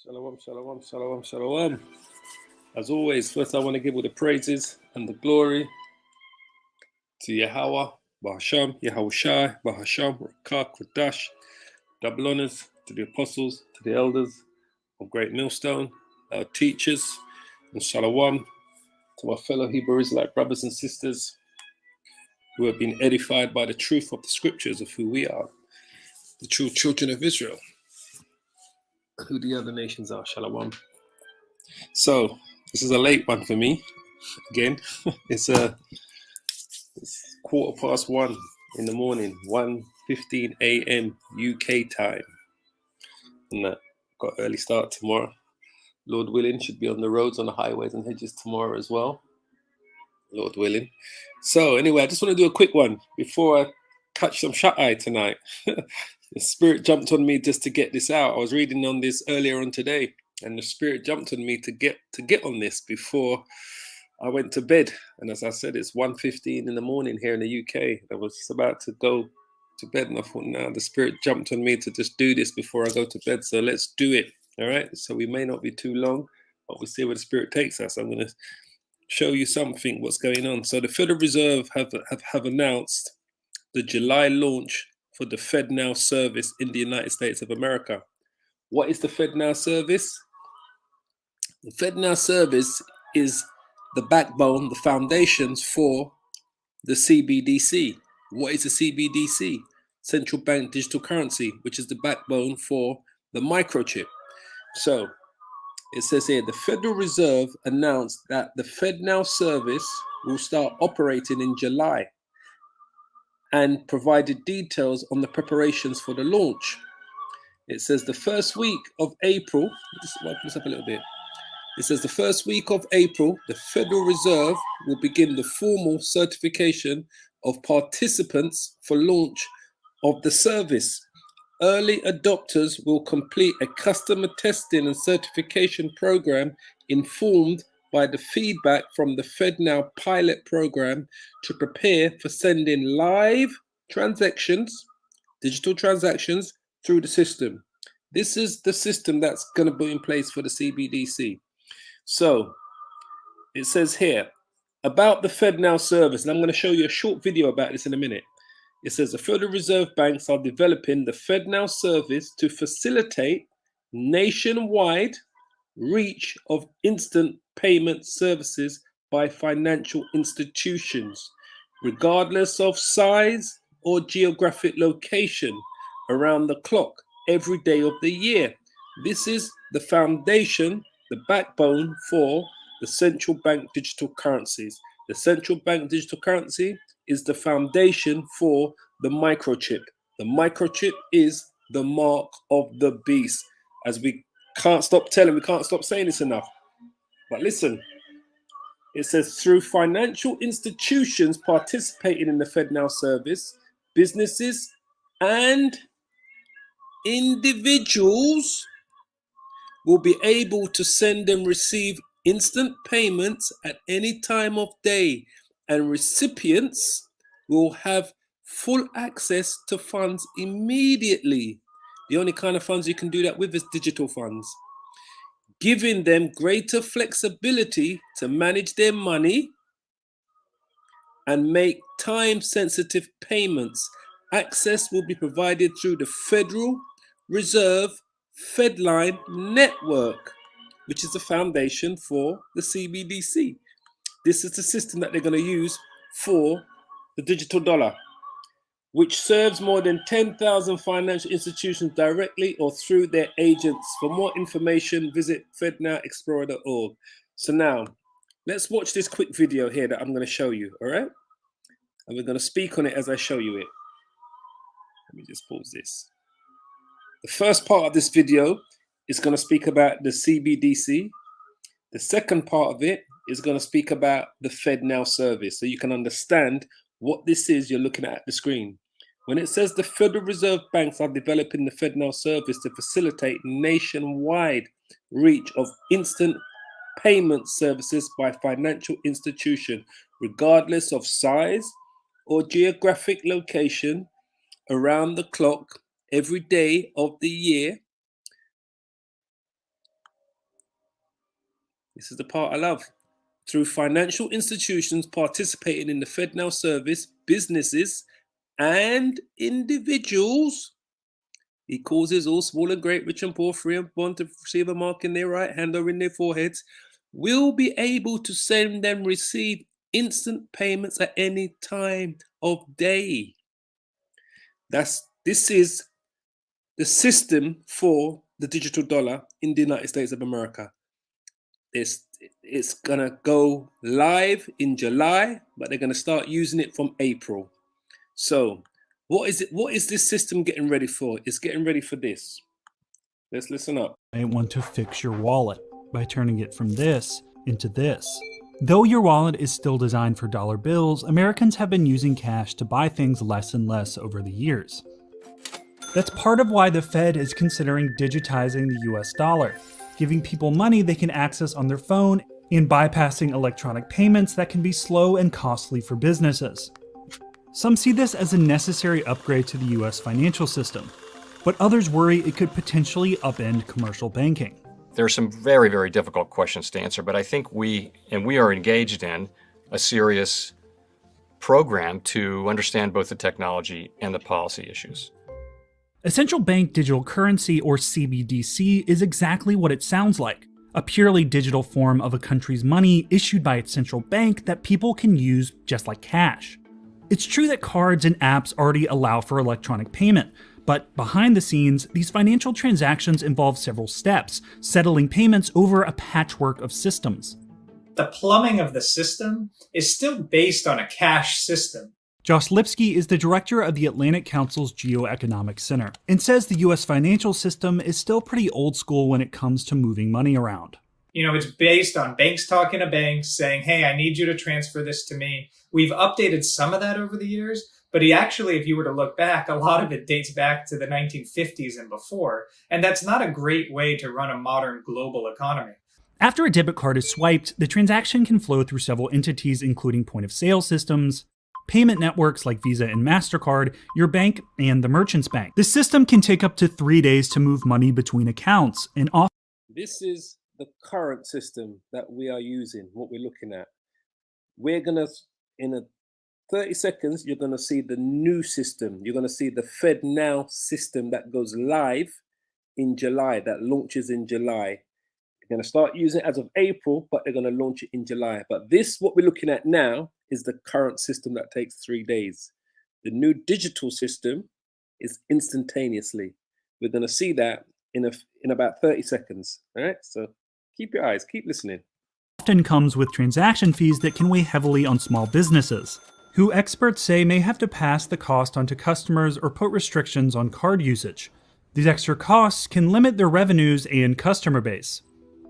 Shalom, shalom, shalom, shalom. As always, first I want to give all the praises and the glory to Yahweh, Bahasham, Yahushai, Bahasham, Rakah, Kodash. Double honors to the apostles, to the elders of Great Millstone, our teachers, and shalom to our fellow Hebrew Israelite brothers and sisters who have been edified by the truth of the scriptures of who we are, the true children of Israel, who the other nations are. Shalom. So this is a late one for me. Again, it's 1:15 in the morning, 1:15 a.m. UK time, and got early start tomorrow. Lord willing, should be on the roads, on the highways and hedges tomorrow as well. Lord willing. So anyway, I just want to do a quick one before I catch some shut-eye tonight. The spirit jumped on me just to get this out. I was reading on this earlier on today, and the spirit jumped on me to get on this before I went to bed. And as I said, it's 1:15 in the morning here in the UK. I was just about to go to bed, and I thought, now the spirit jumped on me to just do this before I go to bed. So let's do it. All right. So we may not be too long, but we'll see where the spirit takes us. I'm going to show you something, what's going on. So the Federal Reserve have announced the July launch for the FedNow service in the United States of America. What is the FedNow service? The FedNow service is the backbone, the foundations for the CBDC. What is the CBDC? Central Bank Digital Currency, which is the backbone for the microchip. So it says here, the Federal Reserve announced that the FedNow service will start operating in July and provided details on the preparations for the launch. It says the first week of April, just wipe this up a little bit. It says the first week of April, the Federal Reserve will begin the formal certification of participants for launch of the service. Early adopters will complete a customer testing and certification program informed by the feedback from the FedNow pilot program to prepare for sending live transactions, digital transactions, through the system. This is the system that's going to be in place for the CBDC. So it says here about the FedNow service, and I'm going to show you a short video about this in a minute. It says the Federal Reserve banks are developing the FedNow service to facilitate nationwide reach of instant payment services by financial institutions, regardless of size or geographic location, around the clock, every day of the year. This is the foundation, the backbone for the central bank digital currencies. The central bank digital currency is the foundation for the microchip. The microchip is the mark of the beast. As we can't stop saying this enough. But listen, it says through financial institutions participating in the FedNow service, businesses and individuals will be able to send and receive instant payments at any time of day, and recipients will have full access to funds immediately. The only kind of funds you can do that with is digital funds, giving them greater flexibility to manage their money and make time-sensitive payments. Access will be provided through the Federal Reserve FedLine network, which is the foundation for the CBDC. This is the system that they're going to use for the digital dollar, which serves more than 10,000 financial institutions directly or through their agents. For more information, visit fednowexplorer.org. So now, let's watch this quick video here that I'm going to show you, all right? And we're going to speak on it as I show you it. Let me just pause this. The first part of this video is going to speak about the CBDC. The second part of it is going to speak about the FedNow service, so you can understand what this is you're looking at the screen. When it says the Federal Reserve banks are developing the FedNow service to facilitate nationwide reach of instant payment services by financial institution, regardless of size or geographic location, around the clock, every day of the year. This is the part I love. Through financial institutions participating in the FedNow service, businesses and individuals, he causes all small and great, rich and poor, free and bond to receive a mark in their right hand or in their foreheads, will be able to send and receive instant payments at any time of day. This is the system for the digital dollar in the United States of America. It's gonna go live in July, but they're gonna start using it from April. So what is this system getting ready for? It's getting ready for this. Let's listen up. You might want to fix your wallet by turning it from this into this. Though your wallet is still designed for dollar bills, Americans have been using cash to buy things less and less over the years. That's part of why the Fed is considering digitizing the US dollar, giving people money they can access on their phone and bypassing electronic payments that can be slow and costly for businesses. Some see this as a necessary upgrade to the US financial system, but others worry it could potentially upend commercial banking. There are some very, very difficult questions to answer, but I think we are engaged in a serious program to understand both the technology and the policy issues. A central bank digital currency, or CBDC, is exactly what it sounds like. A purely digital form of a country's money issued by its central bank that people can use just like cash. It's true that cards and apps already allow for electronic payment, but behind the scenes, these financial transactions involve several steps, settling payments over a patchwork of systems. The plumbing of the system is still based on a cash system. Josh Lipsky is the director of the Atlantic Council's Geoeconomic Center and says the US financial system is still pretty old school when it comes to moving money around. It's based on banks talking to banks saying, hey, I need you to transfer this to me. We've updated some of that over the years, but if you were to look back, a lot of it dates back to the 1950s and before. And that's not a great way to run a modern global economy. After a debit card is swiped, the transaction can flow through several entities, including point-of-sale systems, payment networks like Visa and MasterCard, your bank, and the merchant's bank. This system can take up to 3 days to move money between accounts, and often This is the current system that we are using, what we're looking at. We're gonna, in 30 seconds, you're gonna see the new system. You're gonna see the FedNow system that goes live in July, that launches in July. They're gonna start using it as of April, but they're gonna launch it in July. But this, what we're looking at now, is the current system that takes 3 days. The new digital system is instantaneously. We're gonna see that in about 30 seconds. All right, so keep your eyes, keep listening. often comes with transaction fees that can weigh heavily on small businesses, who experts say may have to pass the cost onto customers or put restrictions on card usage. These extra costs can limit their revenues and customer base.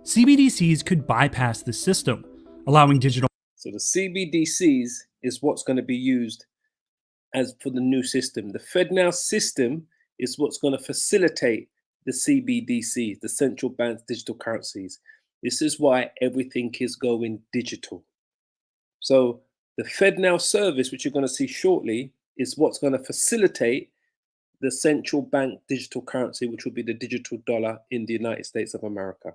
CBDCs could bypass this system, allowing digital. So the CBDCs is what's going to be used as for the new system. The FedNow system is what's going to facilitate the CBDCs, the central bank's digital currencies. This is why everything is going digital. So the FedNow service, which you're going to see shortly, is what's going to facilitate the central bank digital currency, which will be the digital dollar in the United States of America.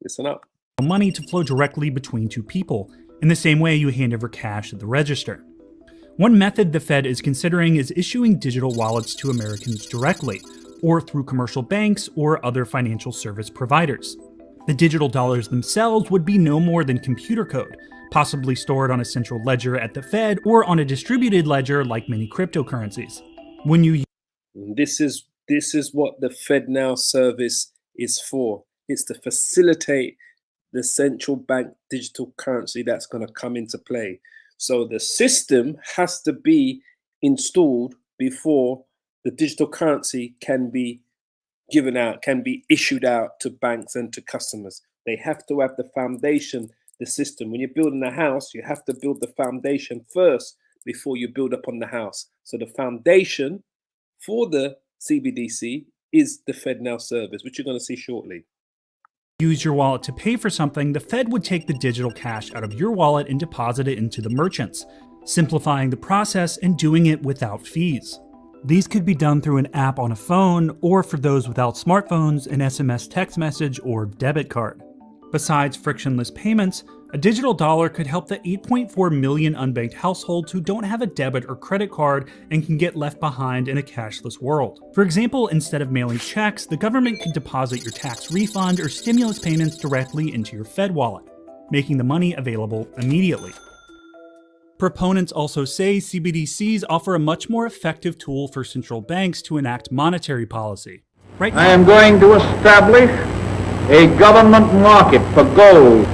Listen up. Money to flow directly between two people, in the same way you hand over cash at the register. One method the Fed is considering is issuing digital wallets to Americans directly, or through commercial banks or other financial service providers. The digital dollars themselves would be no more than computer code, possibly stored on a central ledger at the Fed or on a distributed ledger like many cryptocurrencies. When you This is what the FedNow service is for. It's to facilitate the central bank digital currency that's going to come into play. So the system has to be installed before the digital currency can be given out, can be issued out to banks and to customers. They have to have the foundation, the system. When you're building a house, you have to build the foundation first before you build upon the house. So the foundation for the CBDC is the FedNow service, which you're going to see shortly. use your wallet to pay for something, the Fed would take the digital cash out of your wallet and deposit it into the merchants, simplifying the process and doing it without fees. These could be done through an app on a phone, or for those without smartphones, an SMS text message or debit card. Besides frictionless payments, a digital dollar could help the 8.4 million unbanked households who don't have a debit or credit card and can get left behind in a cashless world. For example, instead of mailing checks, the government could deposit your tax refund or stimulus payments directly into your Fed wallet, making the money available immediately. Proponents also say CBDCs offer a much more effective tool for central banks to enact monetary policy. Right I am going to establish a government market for gold.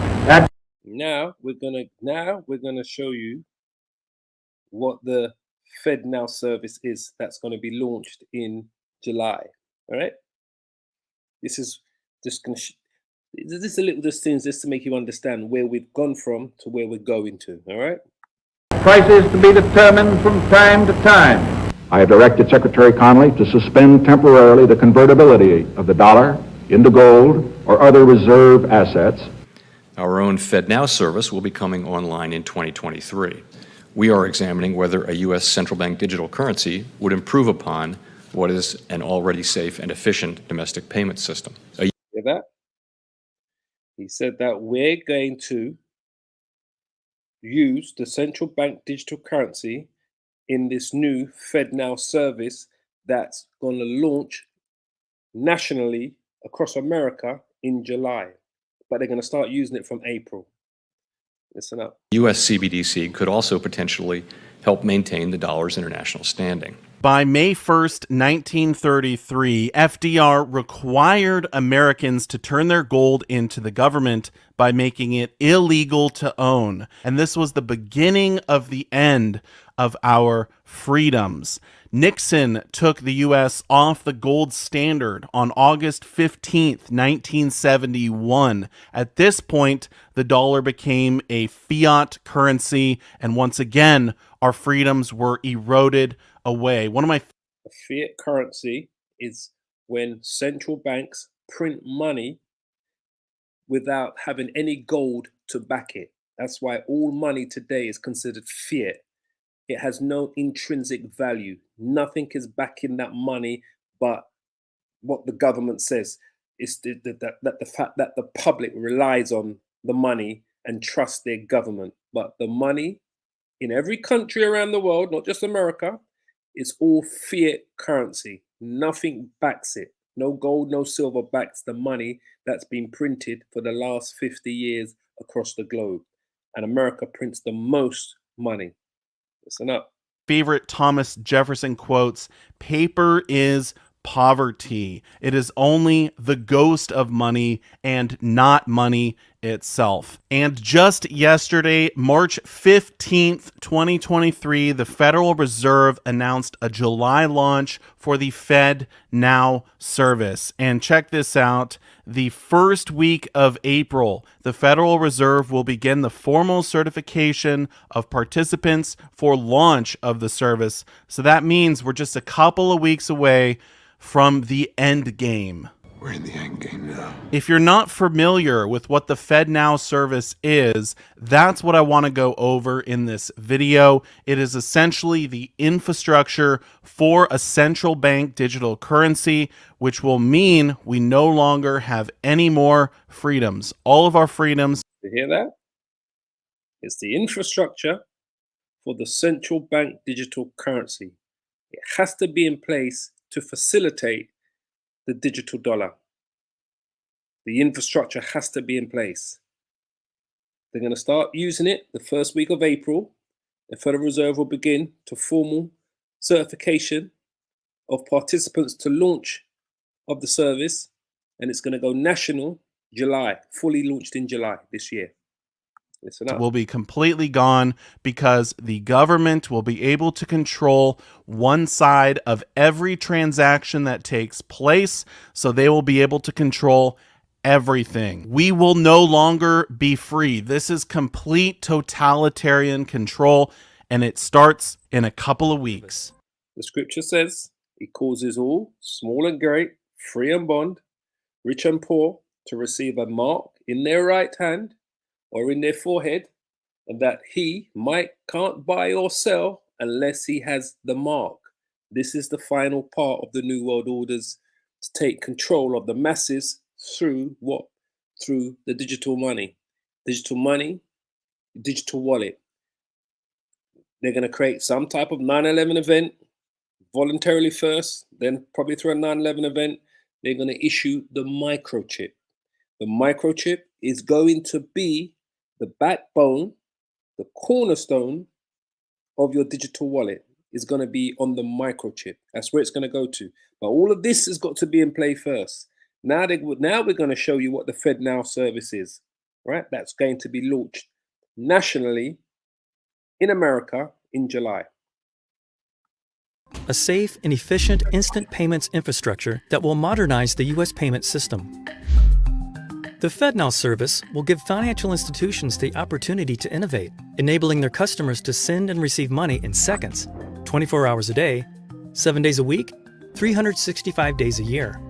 Now we're gonna show you what the FedNow service is that's going to be launched in July. All right. This is just going to this is a little just things just to make you understand where we've gone from to where we're going to. All right. Prices to be determined from time to time. I have directed Secretary Connally to suspend temporarily the convertibility of the dollar into gold or other reserve assets. Our own FedNow service will be coming online in 2023. We are examining whether a U.S. central bank digital currency would improve upon what is an already safe and efficient domestic payment system. Hear that? He said that we're going to use the central bank digital currency in this new FedNow service that's going to launch nationally across America in July, but they're going to start using it from April. Listen up. U.S. CBDC could also potentially help maintain the dollar's international standing. By May 1st, 1933, FDR required Americans to turn their gold into the government by making it illegal to own. And this was the beginning of the end of our freedoms. Nixon took the U.S. off the gold standard on August 15th, 1971. At this point, the dollar became a fiat currency, and once again, our freedoms were eroded away. One of my A fiat currency is when central banks print money without having any gold to back it. That's why all money today is considered fiat. It has no intrinsic value. Nothing is backing that money but what the government says. It's the fact that the public relies on the money and trusts their government. But the money in every country around the world, not just America, it's all fiat currency. Nothing backs it. No gold, no silver backs the money that's been printed for the last 50 years across the globe. And America prints the most money. Listen up. favorite Thomas Jefferson quotes, "Paper is poverty. It is only the ghost of money and not money itself." And just yesterday, March 15th, 2023, the Federal Reserve announced a July launch for the FedNow service. And check this out. The first week of April, the Federal Reserve will begin the formal certification of participants for launch of the service. So that means we're just a couple of weeks away from the end game. We're in the end game now. If you're not familiar with what the FedNow service is, that's what I want to go over in this video. It is essentially the infrastructure for a central bank digital currency, which will mean we no longer have any more freedoms. All of our freedoms. You hear that? It's the infrastructure for the central bank digital currency. It has to be in place to facilitate the digital dollar. The infrastructure has to be in place. They're going to start using it the first week of April. The Federal Reserve will begin to formal certification of participants to launch of the service, and it's going to go national July, fully launched in July this year. Listen up. Will be completely gone because the government will be able to control one side of every transaction that takes place, so they will be able to control everything. We will no longer be free. This is complete totalitarian control, and it starts in a couple of weeks. The scripture says, "He causes all, small and great, free and bond, rich and poor, to receive a mark in their right hand or in their forehead, and that he can't buy or sell unless he has the mark." This is the final part of the New World Orders to take control of the masses through what through the digital money, digital wallet. They're going to create some type of 9/11 event voluntarily first, then probably through a 9/11 event, they're going to issue the microchip. The microchip is going to be the backbone, the cornerstone of your digital wallet is going to be on the microchip. That's where it's going to go to. But all of this has got to be in play first. Now we're going to show you what the FedNow service is, right? That's going to be launched nationally in America in July. A safe and efficient instant payments infrastructure that will modernize the U.S. payment system. The FedNow service will give financial institutions the opportunity to innovate, enabling their customers to send and receive money in seconds, 24 hours a day, 7 days a week, 365 days a year.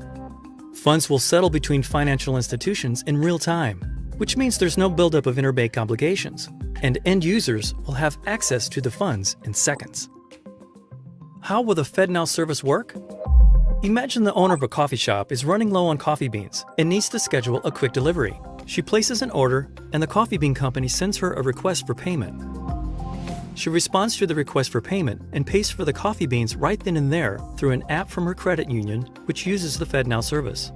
Funds will settle between financial institutions in real time, which means there's no buildup of interbank obligations, and end users will have access to the funds in seconds. How will the FedNow service work? Imagine the owner of a coffee shop is running low on coffee beans and needs to schedule a quick delivery. She places an order, and the coffee bean company sends her a request for payment. She responds to the request for payment and pays for the coffee beans right then and there through an app from her credit union, which uses the FedNow service.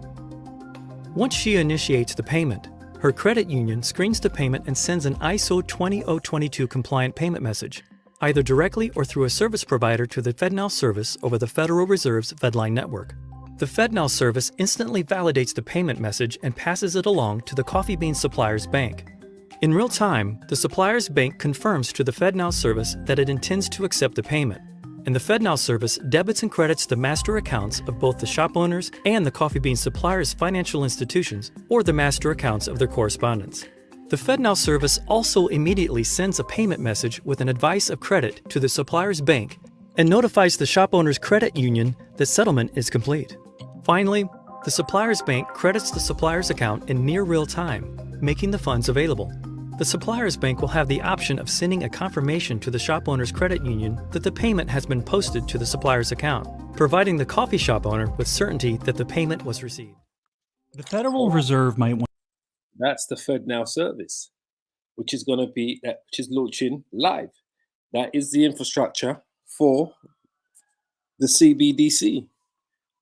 Once she initiates the payment, her credit union screens the payment and sends an ISO 20022 compliant payment message, either directly or through a service provider to the FedNow service over the Federal Reserve's FedLine network. The FedNow service instantly validates the payment message and passes it along to the coffee bean supplier's bank. In real time, the supplier's bank confirms to the FedNow service that it intends to accept the payment, and the FedNow service debits and credits the master accounts of both the shop owners and the coffee bean supplier's financial institutions or the master accounts of their correspondents. The FedNow service also immediately sends a payment message with an advice of credit to the supplier's bank and notifies the shop owner's credit union that settlement is complete. Finally, the supplier's bank credits the supplier's account in near real time, making the funds available. The supplier's bank will have the option of sending a confirmation to the shop owner's credit union that the payment has been posted to the supplier's account, providing the coffee shop owner with certainty that the payment was received. The Federal Reserve might want. That's the FedNow service, which is launching live. That is the infrastructure for the CBDC.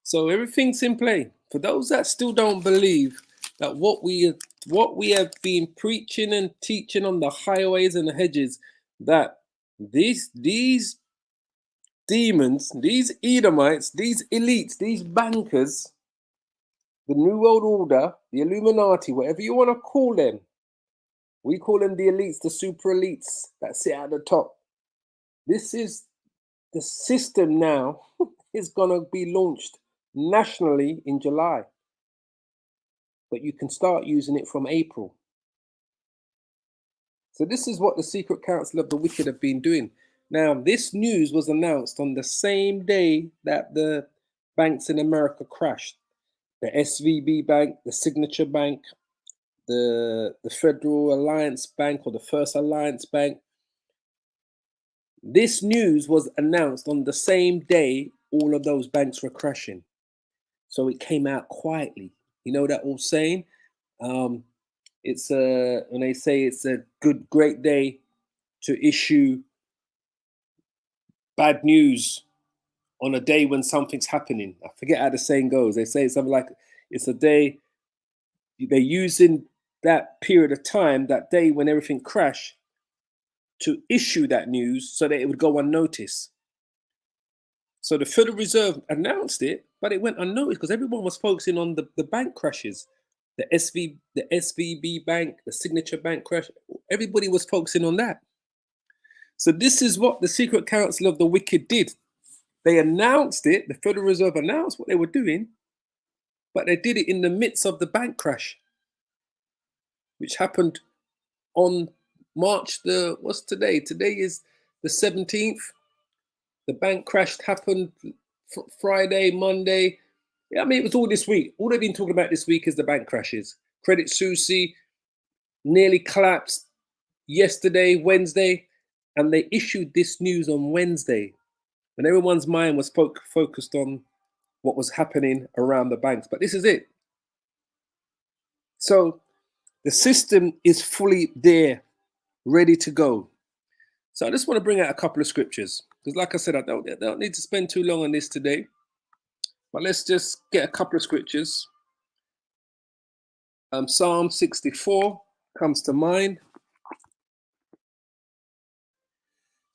So everything's in play. For those that still don't believe that what we have been preaching and teaching on the highways and the hedges, that these demons, these Edomites, these elites, these bankers, the New World Order, the Illuminati, whatever you want to call them. We call them the elites, the super elites that sit at the top. This is the system now is going to be launched nationally in July. But you can start using it from April. So this is what the Secret Council of the Wicked have been doing. Now, this news was announced on the same day that the banks in America crashed. The SVB Bank, the Signature Bank, the Federal Alliance Bank or the First Alliance Bank. This news was announced on the same day all of those banks were crashing. So it came out quietly. You know that old saying? When they say it's a great day to issue bad news on a day when something's happening. I forget how the saying goes. They say something like it's a day, they're using that period of time, that day when everything crashed, to issue that news so that it would go unnoticed. So the Federal Reserve announced it, but it went unnoticed because everyone was focusing on the bank crashes, the SVB Bank, the Signature Bank crash. Everybody was focusing on that. So this is what the Secret Council of the Wicked did. They announced it, the Federal Reserve announced what they were doing, but they did it in the midst of the bank crash, which happened on March what's today? Today is the 17th. The bank crash happened Friday, Monday. I mean, it was all this week. All they've been talking about this week is the bank crashes. Credit Suisse nearly collapsed yesterday, Wednesday, and they issued this news on Wednesday when everyone's mind was focused on what was happening around the banks. But this is it. So The system is fully there, ready to go. So I just want to bring out a couple of scriptures because, like I said, I don't need to spend too long on this today. But let's just get a couple of scriptures. Psalm 64 comes to mind.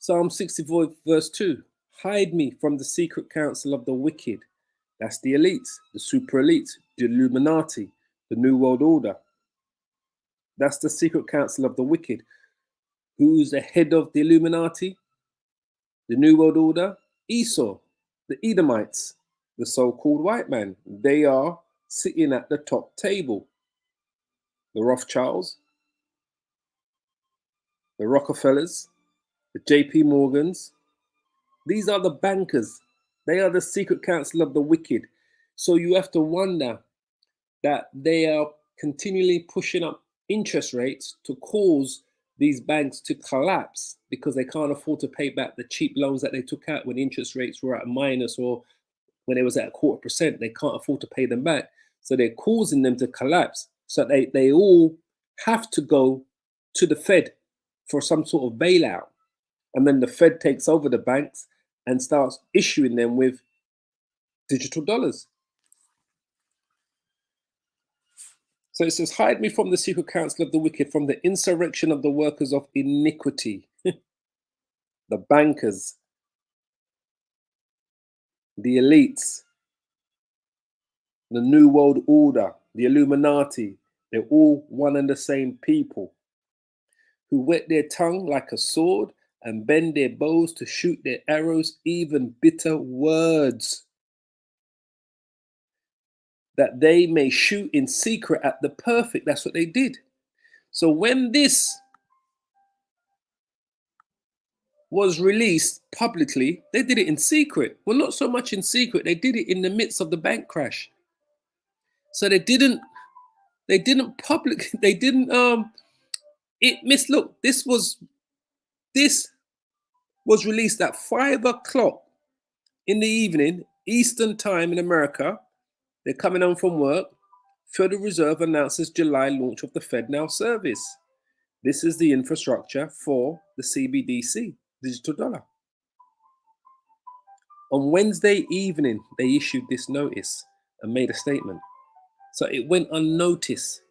Psalm 64 verse 2. Hide me from the secret counsel of the wicked. That's the elites, the super elites, the Illuminati, the New World Order. That's the secret counsel of the wicked. Who's the head of the Illuminati? The New World Order? Esau, the Edomites, the so-called white man. They are sitting at the top table. The Rothschilds, the Rockefellers, the JP Morgans. These are the bankers. They are the secret counsel of the wicked. So you have to wonder that they are continually pushing up interest rates to cause these banks to collapse because they can't afford to pay back the cheap loans that they took out when interest rates were at a minus, or when it was at 0.25%. They can't afford to pay them back. So they're causing them to collapse. So they all have to go to the Fed for some sort of bailout. And then the Fed takes over the banks and starts issuing them with digital dollars. So it says, hide me from the secret counsel of the wicked, from the insurrection of the workers of iniquity. The bankers, the elites, the New World Order, the Illuminati. They're all one and the same people who whet their tongue like a sword and bend their bows to shoot their arrows, even bitter words, that they may shoot in secret at the perfect. That's what they did. So when this was released publicly, they did it in secret. Well, not so much in secret. They did it in the midst of the bank crash. So it missed. Look, this was released at 5 o'clock in the evening, Eastern time in America. They're coming home from work. Federal Reserve announces July launch of the FedNow Service. This is the infrastructure for the CBDC, digital dollar. On Wednesday evening, they issued this notice and made a statement. So it went unnoticed.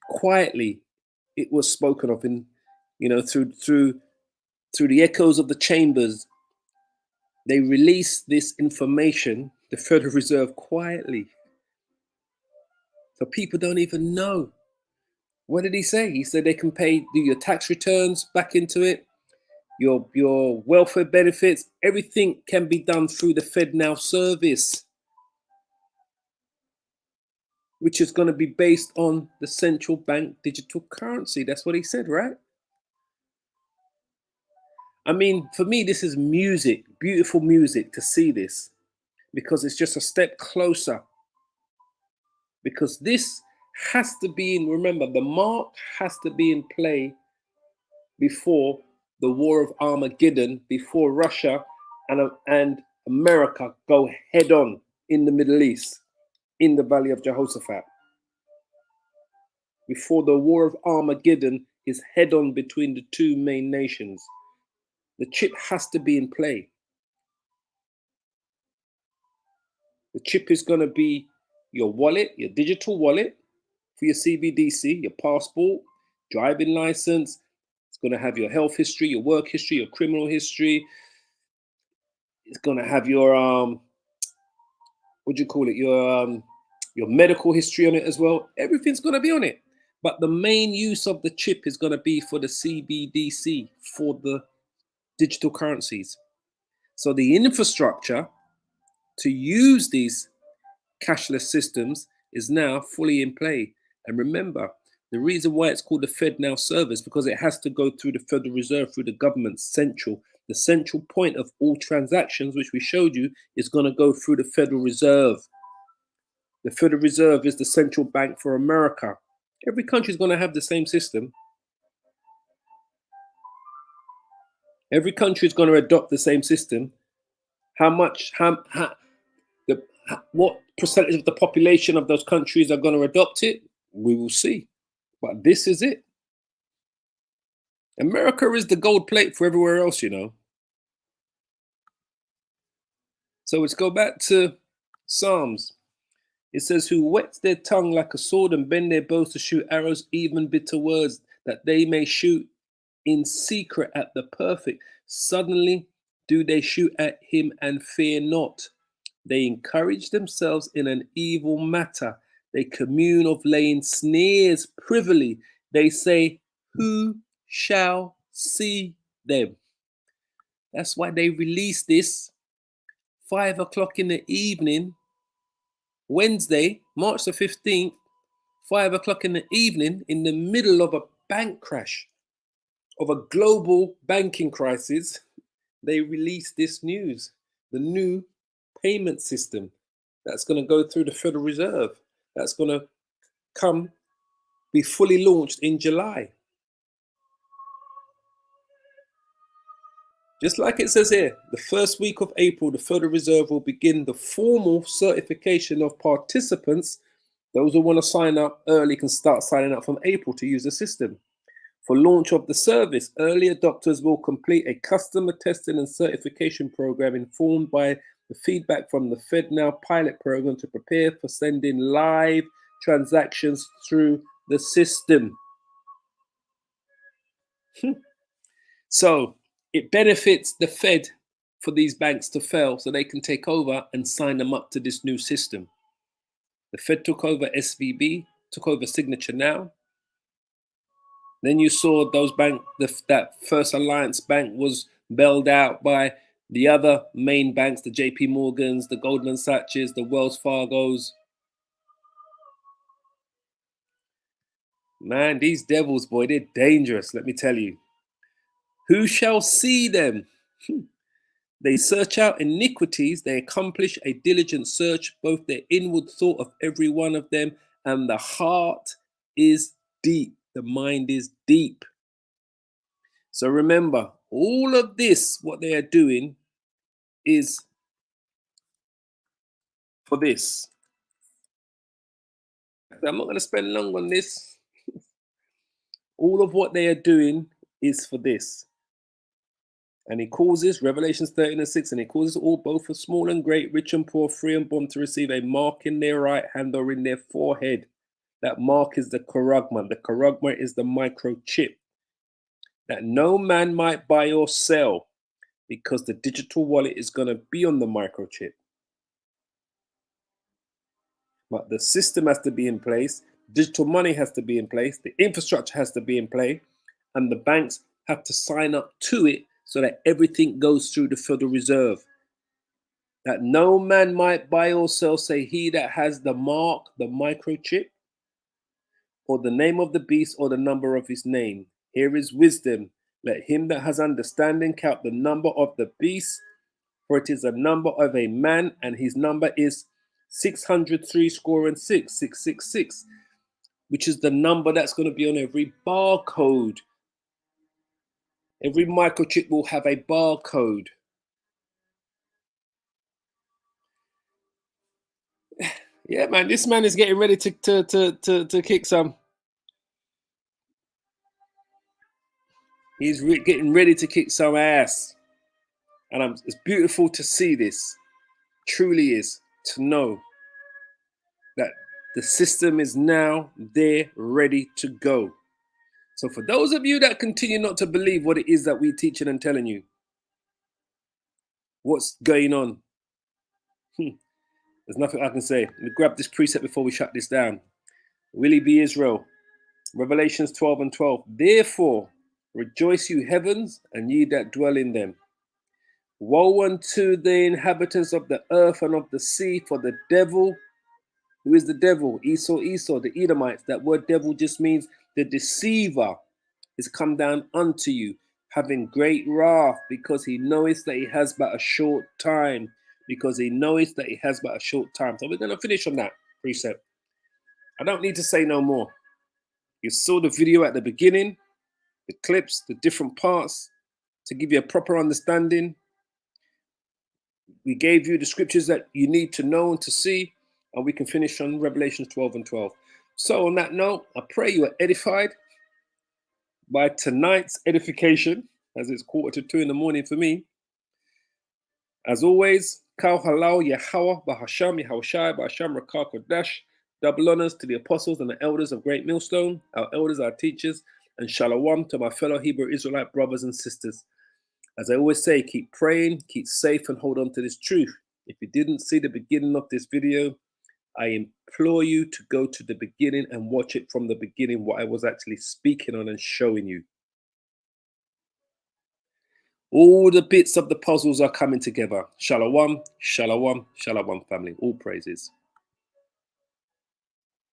Quietly, it was spoken of in, through the echoes of the chambers. They released this information, the Federal Reserve, quietly. So people don't even know. What did he say? He said they can do your tax returns back into it, your welfare benefits, everything can be done through the FedNow service, which is going to be based on the central bank digital currency. That's what he said, right? I mean, for me, this is music, beautiful music to see this, because it's just a step closer. Because this has to be remember, the mark has to be in play before the war of Armageddon, before Russia and America go head on in the Middle East, in the Valley of Jehoshaphat. Before the war of Armageddon is head on between the two main nations. The chip has to be in play. The chip is going to be your wallet, your digital wallet for your CBDC, your passport, driving license. It's going to have your health history, your work history, your criminal history. It's going to have your your medical history on it as well. Everything's going to be on it. But the main use of the chip is going to be for the CBDC, for the digital currencies. So the infrastructure to use these cashless systems is now fully in play. And remember, the reason why it's called the FedNow Service, because it has to go through the Federal Reserve, through the government the central point of all transactions, which we showed you, is going to go through the Federal Reserve. The Federal Reserve is the central bank for America. Every country is going to have the same system. Every country is going to adopt the same system. What percentage of the population of those countries are going to adopt it? We will see. But this is it. America is the gold plate for everywhere else, you know. So let's go back to Psalms. It says, who whets their tongue like a sword and bend their bows to shoot arrows, even bitter words, that they may shoot in secret at the perfect. Suddenly do they shoot at him and fear not. They encourage themselves in an evil matter. They commune of laying snares privily. They say, who shall see them? That's why they released this 5 o'clock in the evening, Wednesday, March the 15th, 5 o'clock in the evening, in the middle of a bank crash, of a global banking crisis. They released this news, the new payment system that's going to go through the Federal Reserve, that's going to be fully launched in July. Just like it says here, the first week of April, the Federal Reserve will begin the formal certification of participants. Those who want to sign up early can start signing up from April to use the system. For launch of the service, early adopters will complete a customer testing and certification program informed by the feedback from the FedNow pilot program to prepare for sending live transactions through the system. So it benefits the Fed for these banks to fail so they can take over and sign them up to this new system. The Fed took over SVB, took over Signature Now. Then you saw those that First Alliance Bank was bailed out by the other main banks, the JP Morgans, the Goldman Sachs, the Wells Fargos. Man, these devils, boy, they're dangerous, let me tell you. Who shall see them? They search out iniquities, they accomplish a diligent search, both their inward thought of every one of them, and the heart is deep. The mind is deep. So remember, all of this, what they are doing, is for this. I'm not going to spend long on this. All of what they are doing is for this. And he causes, Revelations 13:6, and he causes all, both for small and great, rich and poor, free and bond, to receive a mark in their right hand or in their forehead. That mark is the charagma. The charagma is the microchip. That no man might buy or sell, because the digital wallet is going to be on the microchip. But the system has to be in place. Digital money has to be in place. The infrastructure has to be in play. And the banks have to sign up to it so that everything goes through the Federal Reserve. That no man might buy or sell, say he that has the mark, the microchip, or the name of the beast, or the number of his name. Here is wisdom. Let him that has understanding count the number of the beast, for it is a number of a man, and his number is 603 666, which is the number that's going to be on every barcode. Every microchip will have a barcode. Yeah, man, this man is getting ready to kick some. He's getting ready to kick some ass. And it's beautiful to see this. Truly is, to know that the system is now there, ready to go. So for those of you that continue not to believe what it is that we're teaching and telling you, what's going on? There's nothing I can say. Let me grab this precept before we shut this down. Willie B. Israel, Revelations 12:12. Therefore, rejoice, you heavens, and ye that dwell in them. Woe unto the inhabitants of the earth and of the sea, for the devil, who is the devil? Esau, the Edomites. That word devil just means the deceiver is come down unto you, having great wrath, because he knoweth that he has but a short time. Because he knoweth that he has but a short time. So we're going to finish on that precept. I don't need to say no more. You saw the video at the beginning, the clips, the different parts, to give you a proper understanding. We gave you the scriptures that you need to know and to see, and we can finish on Revelations 12:12. So on that note, I pray you are edified by tonight's edification, as it's 1:45 in the morning for me. As always, Kal Halal Yahweh Bahasham Yahushai Bahasham Rakah Kodash. Double honors to the apostles and the elders of Great Millstone, our elders, our teachers, and shalom to my fellow Hebrew Israelite brothers and sisters. As I always say, keep praying, keep safe, and hold on to this truth. If you didn't see the beginning of this video, I implore you to go to the beginning and watch it from the beginning, what I was actually speaking on and showing you. All the bits of the puzzles are coming together. Shalom, shalom, shalom, family. All praises.